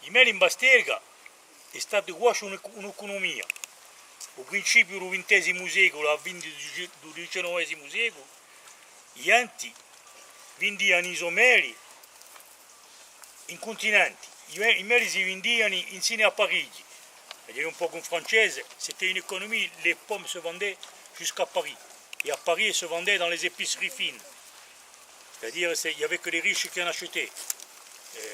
I meli in Bastelga è stata quasi un'economia. Al principio del XX secolo, al fine del XIX secolo, gli anti vendivano i meli in continenti. I meli si vendevano insieme a Parigi. A dire un po' con francese, c'était une économie, les pommes se vendaient jusqu'à Paris. Et à Paris, elles se vendaient dans les épiceries fines. C'est-à-dire il n'y avait que les riches qui en achetaient,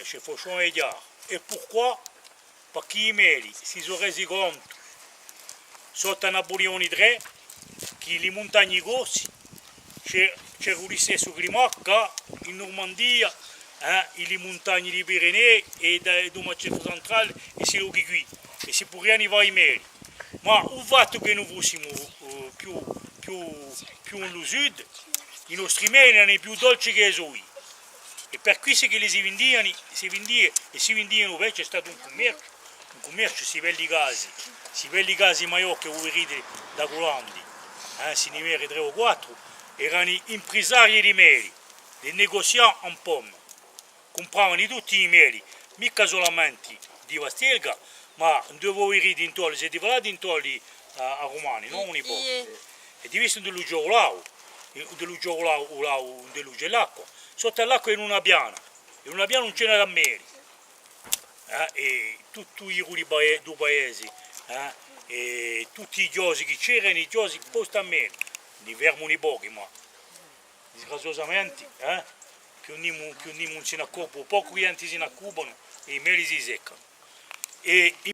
chez Fauchon et Diard. Et pourquoi? Perché i meli si sono resi conto, sotto Napoleone III, che le montagne grossi c'era lo stesso clima che in Normandia, le montagne dei Pirenei e del Macedonia centrale e si luoghi qui, e si potevano arrivare i meli. Ma il fatto che noi fossimo più nello sud, i nostri meli erano più dolci che i suoi. E per questo che si vendivano beh, c'è stato un commercio, si vende i casi maggiori che voi vedete da Colandi, si ne vede 3 o 4, erano impresari di meli, dei negozianti in pomme, compravano tutti i meli, mica solamente di Bastelga, ma dove voi vedete intorno, siete là intorno a Romani, non un po'. E di questo dello gioco dell'acqua. Sotto l'acqua in una piana, non c'era da meli, e tutti i ruri due paesi, e tutti i chiosi che c'erano, i chiosi posti a meli, ne fermano pochi, ma disgraziosamente, più non se ne accorgono, poco che se ne accubano e i meli si seccano.